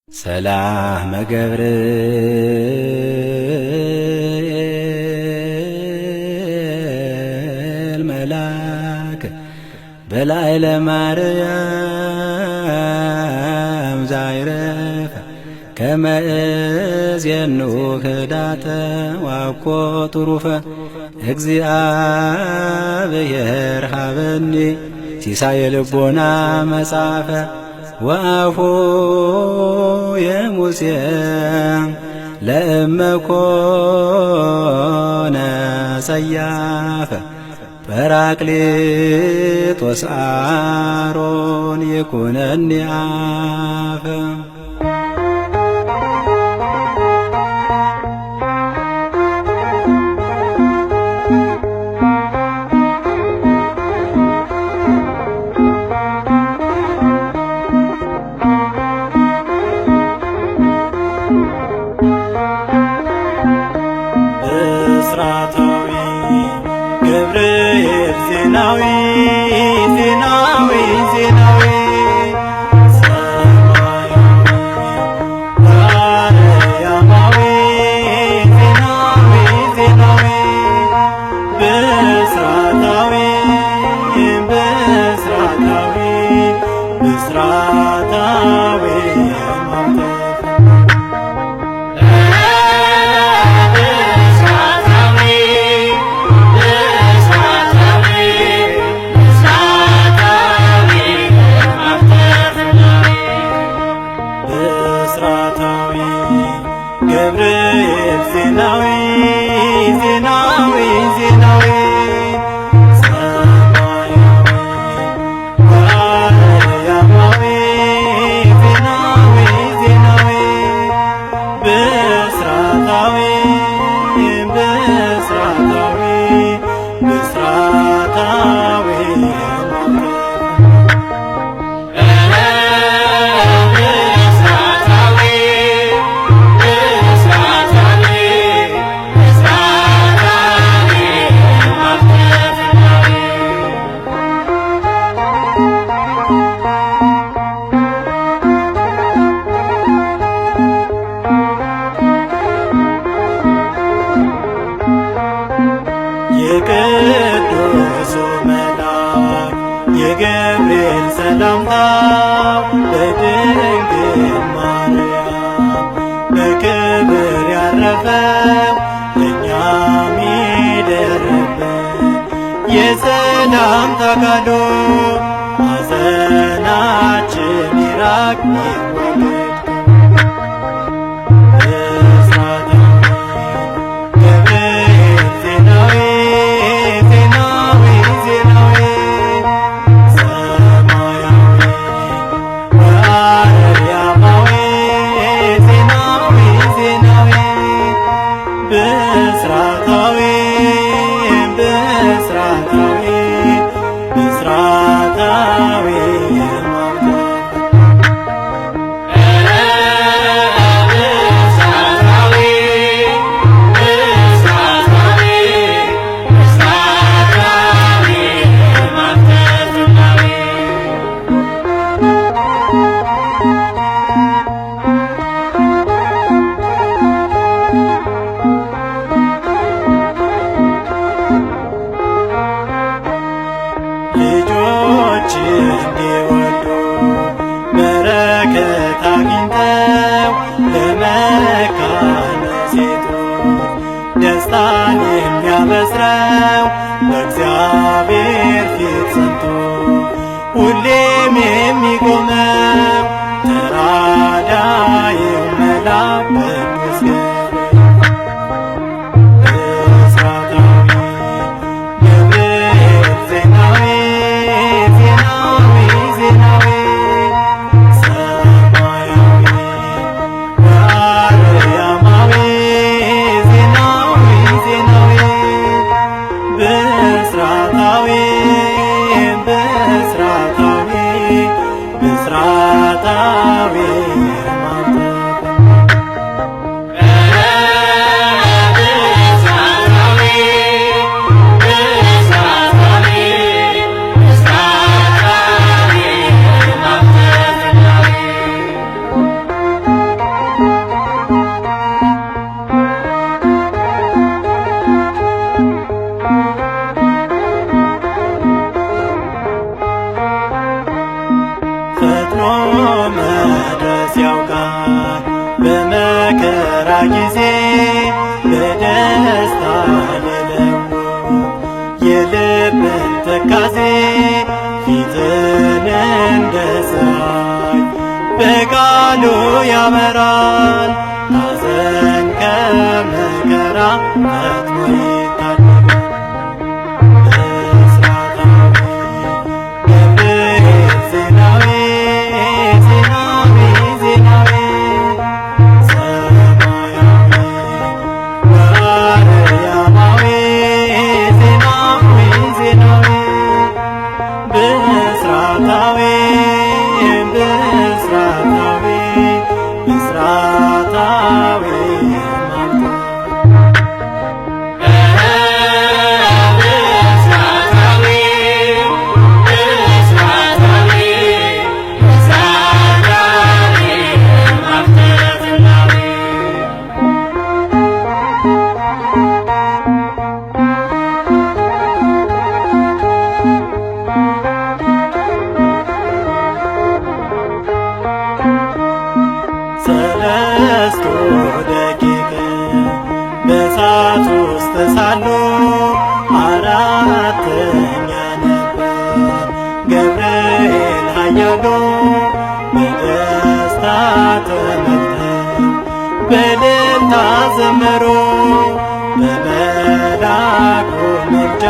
ሰላም ገብርኤል መልአክ በላዕለ ማርያም ዛይረፈ ከመ እዜኑ ህዳተ ዋኮ ትሩፈ እግዚአብሔር ሀበኒ ሲሳየ ልቦና መጻፈ ወአፉ የሙሴ ለእመኮነ ጸያፈ ጰራቅሊጦስ አሮን ይኩነኒ አፈ። ብስራታዊ ገብርኤል ዜናዊ ዜናዊ ዜናዊ ሰማያዊ አርያማዊ ዜናዊ ዜናዊ ብስራታዊ ብስራታዊ ብስራታዊ ገብርኤል ዜናዊ ዜናዊ ዜናዊ ሰማያዊ አርያማዊ ዜናዊ ዜናዊ ብስራታዊ ብስራታዊ ብስራታዊ የቅዱሱ መልአክ የገብርኤል ሰላምታ በድንግል ማርያም በክብር ያረፈው ለእኛም ይደርብን የሰላምታ ቃሉ ሐዘናችን ይራቅ ይወገድ። ብስራታዊ ብስራታዊ ብስራታዊ ልጆች እንዲወዱ በረከት አግኝተው ለመካነ ሴቶች ደስታን የሚያበስረው በእግዚአብሔር ፊት ጸንቶ ሁሌም የሚቆመው ተራዳኢው መልአክ ቅዱስ ብስራታዊ ብስራታዊ ብስራታዊ በመከራ ጊዜ በደስታ የለውጥ የልብን ትካዜ ፊትን እንደ ፀሐይ በቃሉ ያበራል። ሐዘን ከመከራ ፈጥኖ ይታደጋል። ብስራታዊ ገብርኤል ዜናዊ ዜናዊ ዜናዊ ሰማያዊ ወአርያማዊ ዜናዊ ዜናዊ ብስራታዊ ብስራታዊ ብስራታዊ ሰለስቱ ደቂቅ በእሳት ውስጥ ሳሉ አራተኛ ነበር ገብርኤል ኃያሉ በደስታ ተመልተው በእልልታ ዘመሩ በመልአኩ ምልጃ